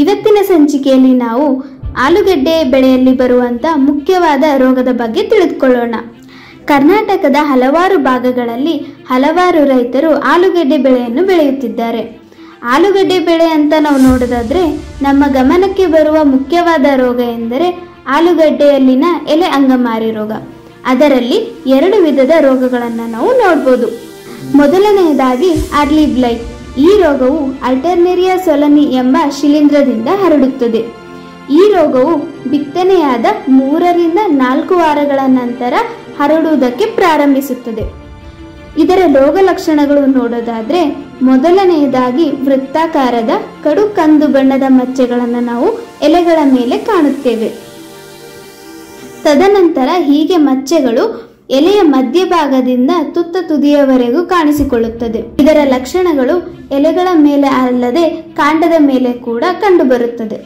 ಇವತ್ತಿನ ಸಂಚಿಕೆಯಲ್ಲಿ ನಾವು ಆಲೂಗಡ್ಡೆ ಬೆಳೆಯಲ್ಲಿ ಬರುವಂತ ಮುಖ್ಯವಾದ ರೋಗದ ಬಗ್ಗೆ ತಿಳಿದುಕೊಳ್ಳೋಣ. ಕರ್ನಾಟಕದ ಹಲವಾರು ಭಾಗಗಳಲ್ಲಿ ಹಲವಾರು ರೈತರು ಆಲೂಗಡ್ಡೆ ಬೆಳೆಯನ್ನು ಬೆಳೆಯುತ್ತಿದ್ದಾರೆ. ಆಲೂಗಡ್ಡೆ ಬೆಳೆ ಅಂತ ನಾವು ನೋಡೋದಾದ್ರೆ ನಮ್ಮ ಗಮನಕ್ಕೆ ಬರುವ ಮುಖ್ಯವಾದ ರೋಗ ಎಂದರೆ ಆಲೂಗಡ್ಡೆಯಲ್ಲಿನ ಎಲೆ ಅಂಗಮಾರಿ ರೋಗ. ಅದರಲ್ಲಿ 2 ವಿಧದ ರೋಗಗಳನ್ನು ನಾವು ನೋಡಬಹುದು. ಮೊದಲನೆಯದಾಗಿ ಅರ್ಲಿ ಬ್ಲೈಟ್. ಈ ರೋಗವು ಅಲ್ಟರ್ನೇರಿಯಾ ಸೊಲನಿ ಎಂಬ ಶಿಲೀಂಧ್ರದಿಂದ ಹರಡುತ್ತದೆ. ಈ ರೋಗವು ಬಿತ್ತನೆಯಾದ 3 ರಿಂದ 4 ವಾರಗಳ ನಂತರ ಹರಡುವುದಕ್ಕೆ ಪ್ರಾರಂಭಿಸುತ್ತದೆ. ಇದರ ರೋಗ ಲಕ್ಷಣಗಳು ನೋಡೋದಾದ್ರೆ ಮೊದಲನೆಯದಾಗಿ ವೃತ್ತಾಕಾರದ ಕಡು ಕಂದು ಬಣ್ಣದ ಮಚ್ಚೆಗಳನ್ನು ನಾವು ಎಲೆಗಳ ಮೇಲೆ ಕಾಣುತ್ತೇವೆ. ತದನಂತರ ಹೀಗೆ ಮಚ್ಚೆಗಳು ಎಲೆಯ ಮಧ್ಯಭಾಗದಿಂದ ತುತ್ತ ತುದಿಯವರೆಗೂ ಕಾಣಿಸಿಕೊಳ್ಳುತ್ತದೆ. ಇದರ ಲಕ್ಷಣಗಳು ಎಲೆಗಳ ಮೇಲೆ ಅಲ್ಲದೆ ಕಾಂಡದ ಮೇಲೆ ಕೂಡ ಕಂಡುಬರುತ್ತದೆ.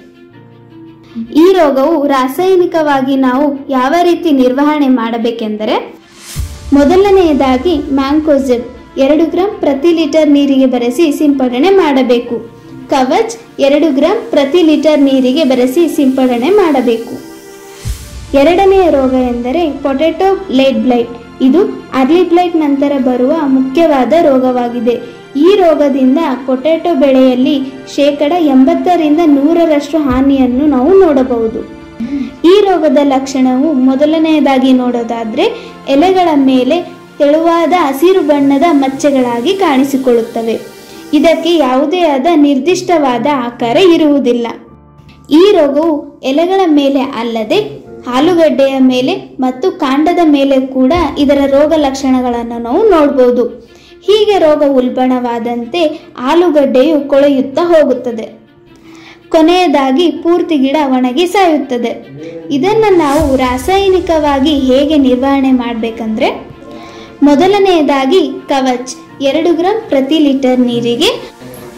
ಈ ರೋಗವು ರಾಸಾಯನಿಕವಾಗಿ ನಾವು ಯಾವ ರೀತಿ ನಿರ್ವಹಣೆ ಮಾಡಬೇಕೆಂದರೆ ಮೊದಲನೆಯದಾಗಿ ಮ್ಯಾಂಕೋಜೆಬ್ 2 ಗ್ರಾಂ ಪ್ರತಿ ಲೀಟರ್ ನೀರಿಗೆ ಬೆರೆಸಿ ಸಿಂಪಡಣೆ ಮಾಡಬೇಕು. ಕವಚ್ 2 ಗ್ರಾಂ ಪ್ರತಿ ಲೀಟರ್ ನೀರಿಗೆ ಬೆರೆಸಿ ಸಿಂಪಡಣೆ ಮಾಡಬೇಕು. ಎರಡನೆಯ ರೋಗ ಎಂದರೆ ಪೊಟೆಟೊ ಲೇಟ್ ಬ್ಲೈಟ್. ಇದು ಅರ್ಲಿ ಬ್ಲೈಟ್ ನಂತರ ಬರುವ ಮುಖ್ಯವಾದ ರೋಗವಾಗಿದೆ. ಈ ರೋಗದಿಂದ ಪೊಟೆಟೊ ಬೆಳೆಯಲ್ಲಿ 80% ರಿಂದ 100% ಹಾನಿಯನ್ನು ನಾವು ನೋಡಬಹುದು. ಈ ರೋಗದ ಲಕ್ಷಣವು ಮೊದಲನೆಯದಾಗಿ ನೋಡೋದಾದ್ರೆ ಎಲೆಗಳ ಮೇಲೆ ತೆಳುವಾದ ಹಸಿರು ಬಣ್ಣದ ಮಚ್ಚೆಗಳಾಗಿ ಕಾಣಿಸಿಕೊಳ್ಳುತ್ತವೆ. ಇದಕ್ಕೆ ಯಾವುದೇ ಆದ ನಿರ್ದಿಷ್ಟವಾದ ಆಕಾರ ಇರುವುದಿಲ್ಲ. ಈ ರೋಗವು ಎಲೆಗಳ ಮೇಲೆ ಅಲ್ಲದೆ ಆಲೂಗಡ್ಡೆಯ ಮೇಲೆ ಮತ್ತು ಕಾಂಡದ ಮೇಲೆ ಕೂಡ ಇದರ ರೋಗ ಲಕ್ಷಣಗಳನ್ನು ನಾವು ನೋಡಬಹುದು. ಹೀಗೆ ರೋಗ ಉಲ್ಬಣವಾದಂತೆ ಆಲೂಗಡ್ಡೆಯು ಕೊಳೆಯುತ್ತಾ ಹೋಗುತ್ತದೆ. ಕೊನೆಯದಾಗಿ ಪೂರ್ತಿ ಗಿಡ ಒಣಗಿ ಸಾಯುತ್ತದೆ. ಇದನ್ನು ನಾವು ರಾಸಾಯನಿಕವಾಗಿ ಹೇಗೆ ನಿರ್ವಹಣೆ ಮಾಡಬೇಕಂದ್ರೆ ಮೊದಲನೆಯದಾಗಿ ಕವಚ್ 2 ಗ್ರಾಂ ಪ್ರತಿ ಲೀಟರ್ ನೀರಿಗೆ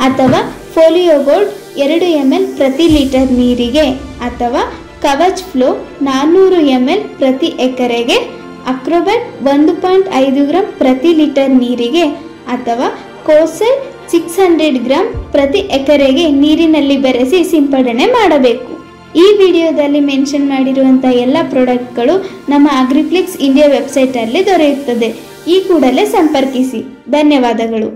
ಅಥವಾ ಫೋಲಿಯೋಗೋಲ್ಡ್ 2 ml ಪ್ರತಿ ಲೀಟರ್ ನೀರಿಗೆ ಅಥವಾ ಕವಚ್ ಫ್ಲೋ 400 ml ಪ್ರತಿ ಎಕರೆಗೆ, ಅಕ್ರೋಬೆಟ್ 1.5 ಗ್ರಾಂ ಪ್ರತಿ ಲೀಟರ್ ನೀರಿಗೆ ಅಥವಾ ಕೋಸೆಲ್ 600 ಗ್ರಾಂ ಪ್ರತಿ ಎಕರೆಗೆ ನೀರಿನಲ್ಲಿ ಬೆರೆಸಿ ಸಿಂಪಡಣೆ ಮಾಡಬೇಕು. ಈ ವಿಡಿಯೋದಲ್ಲಿ ಮೆನ್ಷನ್ ಮಾಡಿರುವಂಥ ಎಲ್ಲ ಪ್ರಾಡಕ್ಟ್ಗಳು ನಮ್ಮ ಅಗ್ರಿಫ್ಲಿಕ್ಸ್ ಇಂಡಿಯಾ ವೆಬ್ಸೈಟಲ್ಲಿ ದೊರೆಯುತ್ತದೆ. ಈ ಕೂಡಲೇ ಸಂಪರ್ಕಿಸಿ. ಧನ್ಯವಾದಗಳು.